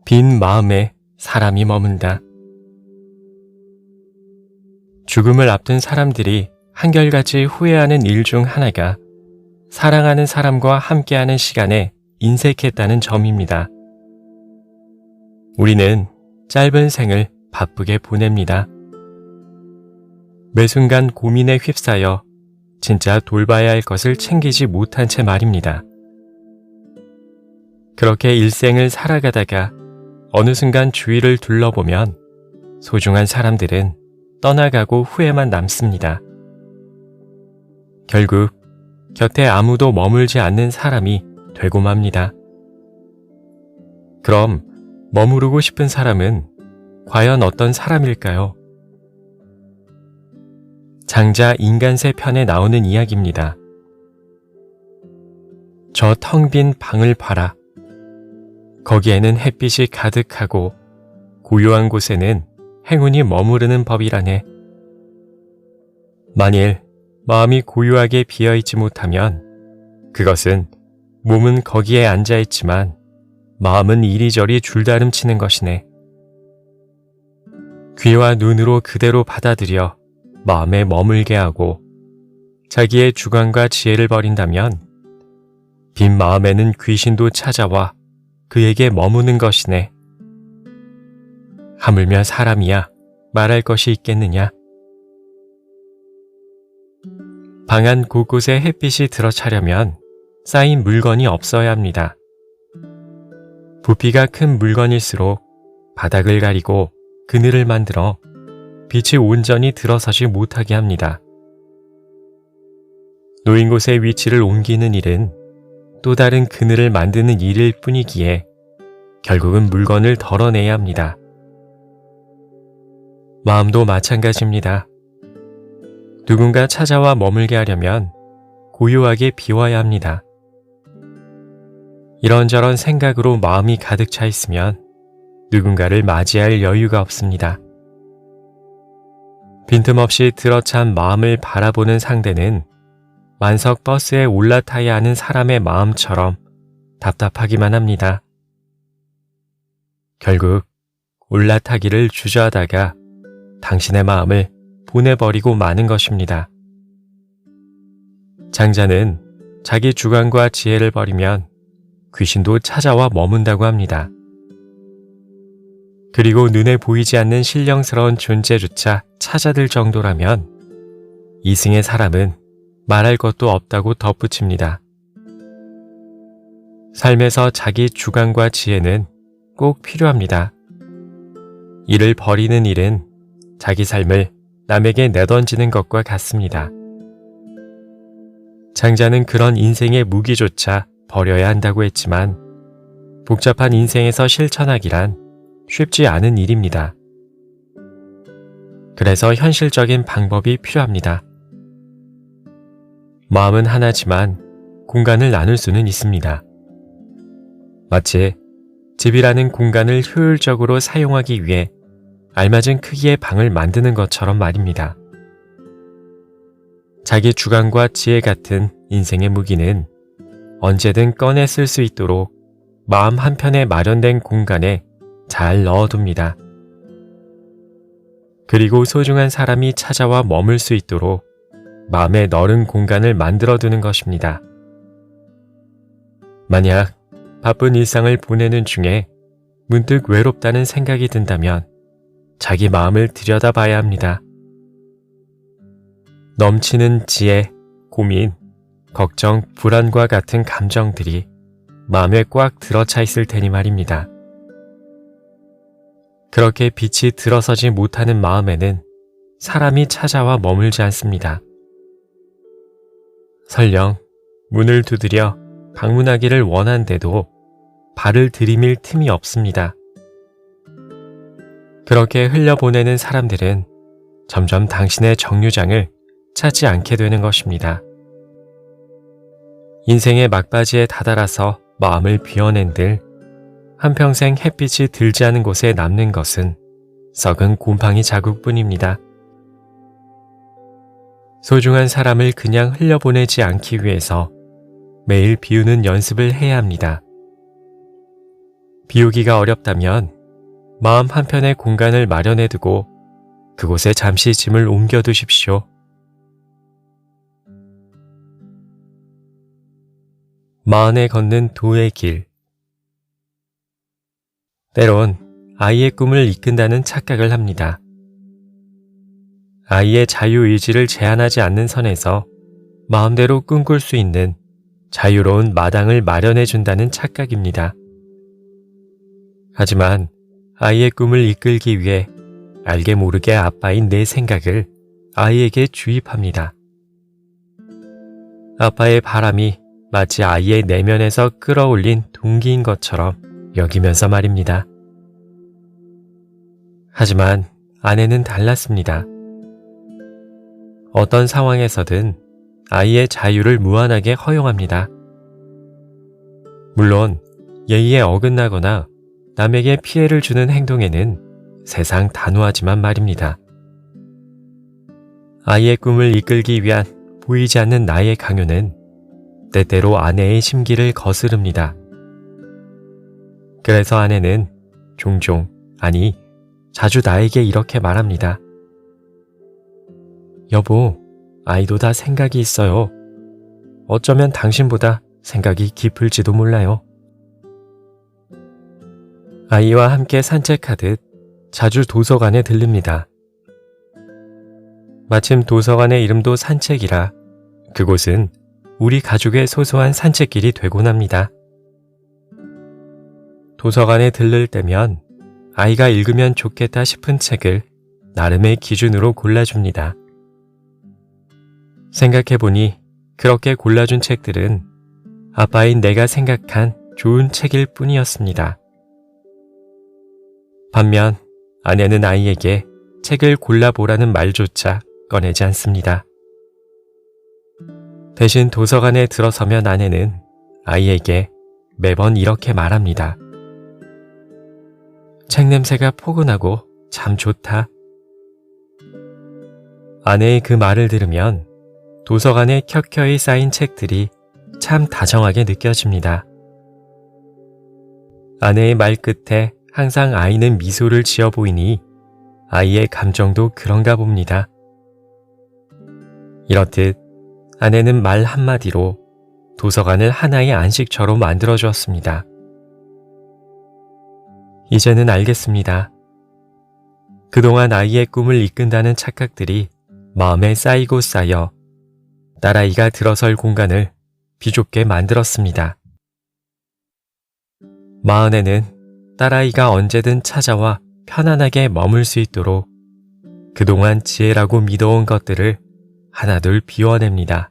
빈 마음에 사람이 머문다. 죽음을 앞둔 사람들이 한결같이 후회하는 일 중 하나가 사랑하는 사람과 함께하는 시간에 인색했다는 점입니다. 우리는 짧은 생을 바쁘게 보냅니다. 매 순간 고민에 휩싸여 진짜 돌봐야 할 것을 챙기지 못한 채 말입니다. 그렇게 일생을 살아가다가 어느 순간 주위를 둘러보면 소중한 사람들은 떠나가고 후회만 남습니다. 결국 곁에 아무도 머물지 않는 사람이 되고 맙니다. 그럼 머무르고 싶은 사람은 과연 어떤 사람일까요? 장자 인간세 편에 나오는 이야기입니다. 저 텅 빈 방을 봐라. 거기에는 햇빛이 가득하고 고요한 곳에는 행운이 머무르는 법이라네. 만일 마음이 고요하게 비어있지 못하면 그것은 몸은 거기에 앉아있지만 마음은 이리저리 줄다름치는 것이네. 귀와 눈으로 그대로 받아들여 마음에 머물게 하고 자기의 주관과 지혜를 버린다면 빈 마음에는 귀신도 찾아와 그에게 머무는 것이네. 하물며 사람이야 말할 것이 있겠느냐. 방 안 곳곳에 햇빛이 들어차려면 쌓인 물건이 없어야 합니다. 부피가 큰 물건일수록 바닥을 가리고 그늘을 만들어 빛이 온전히 들어서지 못하게 합니다. 놓인 곳의 위치를 옮기는 일은 또 다른 그늘을 만드는 일일 뿐이기에 결국은 물건을 덜어내야 합니다. 마음도 마찬가지입니다. 누군가 찾아와 머물게 하려면 고요하게 비워야 합니다. 이런저런 생각으로 마음이 가득 차 있으면 누군가를 맞이할 여유가 없습니다. 빈틈없이 들어찬 마음을 바라보는 상대는 만석 버스에 올라타야 하는 사람의 마음처럼 답답하기만 합니다. 결국 올라타기를 주저하다가 당신의 마음을 보내버리고 마는 것입니다. 장자는 자기 주관과 지혜를 버리면 귀신도 찾아와 머문다고 합니다. 그리고 눈에 보이지 않는 신령스러운 존재조차 찾아들 정도라면 이승의 사람은 말할 것도 없다고 덧붙입니다. 삶에서 자기 주관과 지혜는 꼭 필요합니다. 이를 버리는 일은 자기 삶을 남에게 내던지는 것과 같습니다. 장자는 그런 인생의 무기조차 버려야 한다고 했지만 복잡한 인생에서 실천하기란 쉽지 않은 일입니다. 그래서 현실적인 방법이 필요합니다. 마음은 하나지만 공간을 나눌 수는 있습니다. 마치 집이라는 공간을 효율적으로 사용하기 위해 알맞은 크기의 방을 만드는 것처럼 말입니다. 자기 주관과 지혜 같은 인생의 무기는 언제든 꺼내 쓸 수 있도록 마음 한편에 마련된 공간에 잘 넣어둡니다. 그리고 소중한 사람이 찾아와 머물 수 있도록 마음의 넓은 공간을 만들어두는 것입니다. 만약 바쁜 일상을 보내는 중에 문득 외롭다는 생각이 든다면 자기 마음을 들여다봐야 합니다. 넘치는 지혜, 고민, 걱정, 불안과 같은 감정들이 마음에 꽉 들어차 있을 테니 말입니다. 그렇게 빛이 들어서지 못하는 마음에는 사람이 찾아와 머물지 않습니다. 설령 문을 두드려 방문하기를 원한데도 발을 들이밀 틈이 없습니다. 그렇게 흘려보내는 사람들은 점점 당신의 정류장을 찾지 않게 되는 것입니다. 인생의 막바지에 다다라서 마음을 비워낸들 한평생 햇빛이 들지 않은 곳에 남는 것은 썩은 곰팡이 자국뿐입니다. 소중한 사람을 그냥 흘려보내지 않기 위해서 매일 비우는 연습을 해야 합니다. 비우기가 어렵다면 마음 한편에 공간을 마련해두고 그곳에 잠시 짐을 옮겨두십시오. 마흔에 걷는 도의 길. 때론 아이의 꿈을 이끈다는 착각을 합니다. 아이의 자유의지를 제한하지 않는 선에서 마음대로 꿈꿀 수 있는 자유로운 마당을 마련해준다는 착각입니다. 하지만 아이의 꿈을 이끌기 위해 알게 모르게 아빠인 내 생각을 아이에게 주입합니다. 아빠의 바람이 마치 아이의 내면에서 끌어올린 동기인 것처럼 여기면서 말입니다. 하지만 아내는 달랐습니다. 어떤 상황에서든 아이의 자유를 무한하게 허용합니다. 물론 예의에 어긋나거나 남에게 피해를 주는 행동에는 세상 단호하지만 말입니다. 아이의 꿈을 이끌기 위한 보이지 않는 나의 강요는 때때로 아내의 심기를 거스릅니다. 그래서 아내는 종종, 아니 자주 나에게 이렇게 말합니다. 여보, 아이도 다 생각이 있어요. 어쩌면 당신보다 생각이 깊을지도 몰라요. 아이와 함께 산책하듯 자주 도서관에 들릅니다. 마침 도서관의 이름도 산책이라 그곳은 우리 가족의 소소한 산책길이 되곤 합니다. 도서관에 들를 때면 아이가 읽으면 좋겠다 싶은 책을 나름의 기준으로 골라줍니다. 생각해보니 그렇게 골라준 책들은 아빠인 내가 생각한 좋은 책일 뿐이었습니다. 반면 아내는 아이에게 책을 골라보라는 말조차 꺼내지 않습니다. 대신 도서관에 들어서면 아내는 아이에게 매번 이렇게 말합니다. 책 냄새가 포근하고 참 좋다. 아내의 그 말을 들으면 도서관에 켜켜이 쌓인 책들이 참 다정하게 느껴집니다. 아내의 말 끝에 항상 아이는 미소를 지어 보이니 아이의 감정도 그런가 봅니다. 이렇듯 아내는 말 한마디로 도서관을 하나의 안식처로 만들어 주었습니다. 이제는 알겠습니다. 그동안 아이의 꿈을 이끈다는 착각들이 마음에 쌓이고 쌓여 딸아이가 들어설 공간을 비좁게 만들었습니다. 마흔에는 딸아이가 언제든 찾아와 편안하게 머물 수 있도록 그동안 지혜라고 믿어온 것들을 하나둘 비워냅니다.